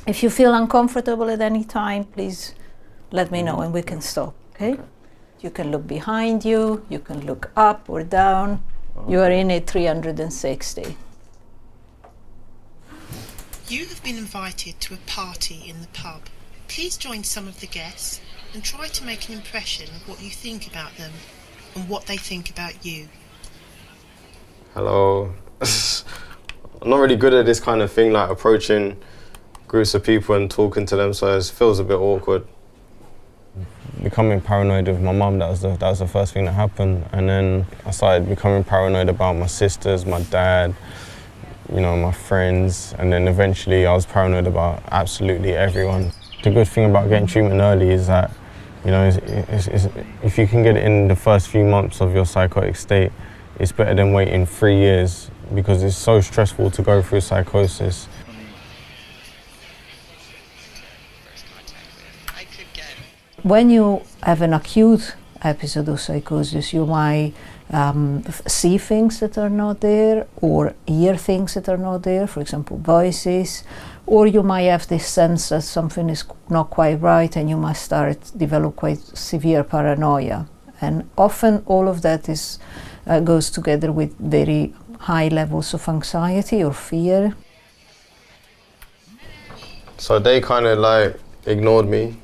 If you feel uncomfortable at any time, please let me know and we can stop, okay? You can look behind you, you can look up or down. You are in a 360. You have been invited to a party in the pub. Please join some of the guests and try to make an impression of what you think about them and what they think about you. Hello. I'm not really good at this kind of thing, like approaching groups of people and talking to them, so it feels a bit awkward. Becoming paranoid with my mum, that was the first thing that happened. And then I started becoming paranoid about my sisters, my dad, you know, my friends. And then eventually I was paranoid about absolutely everyone. The good thing about getting treatment early is that, you know, if you can get it in the first few months of your psychotic state, it's better than waiting 3 years, because it's so stressful to go through psychosis. When you have an acute episode of psychosis, you might see things that are not there, or hear things that are not there, for example, voices, or you might have this sense that something is not quite right and you might develop quite severe paranoia. And often all of that goes together with very high levels of anxiety or fear. So they kind of like ignored me.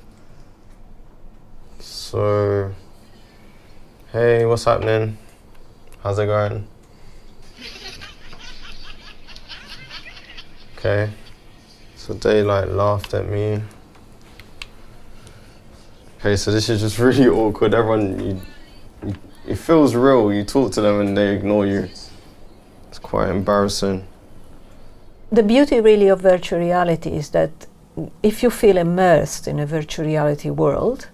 So, hey, what's happening? How's it going? Okay. So they like laughed at me. Okay, so this is just really awkward. Everyone, it feels real. You talk to them and they ignore you. It's quite embarrassing. The beauty really of virtual reality is that if you feel immersed in a virtual reality world,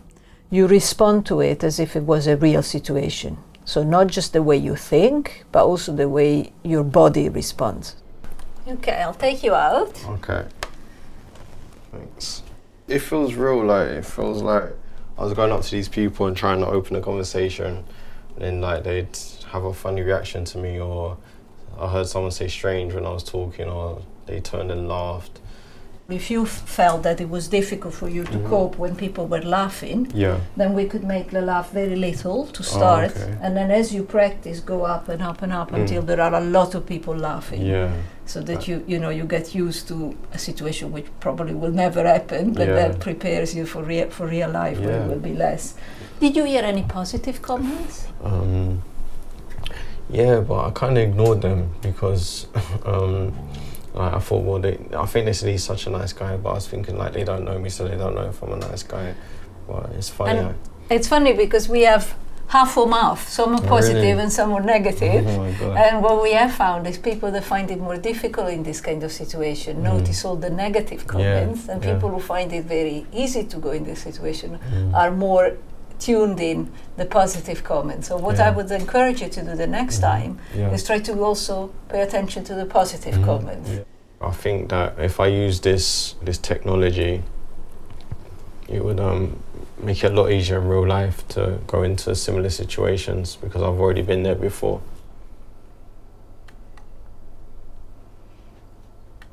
you respond to it as if it was a real situation. So not just the way you think, but also the way your body responds. Okay, I'll take you out. Okay. Thanks. It feels real, like, it feels like I was going up to these people and trying to open a conversation, and then like they'd have a funny reaction to me, or I heard someone say strange when I was talking, or they turned and laughed. If you felt that it was difficult for you to cope when people were laughing, then we could make the laugh very little to start, and then as you practice, go up and up and up until there are a lot of people laughing. So that you get used to a situation which probably will never happen, but that prepares you for real life where it will be less. Did you hear any positive comments? Yeah, but I kind of ignored them because I thought, well, I think they said he's such a nice guy, but I was thinking like they don't know me, so they don't know if I'm a nice guy. But it's funny. And it's funny because we have half a mouth. Some are positive and some are negative. Oh my God. And what we have found is people that find it more difficult in this kind of situation notice all the negative comments, and people who find it very easy to go in this situation are more tuned in the positive comments. So what I would encourage you to do the next time is try to also pay attention to the positive comments. I think that if I use this technology, it would make it a lot easier in real life to go into similar situations, because I've already been there before.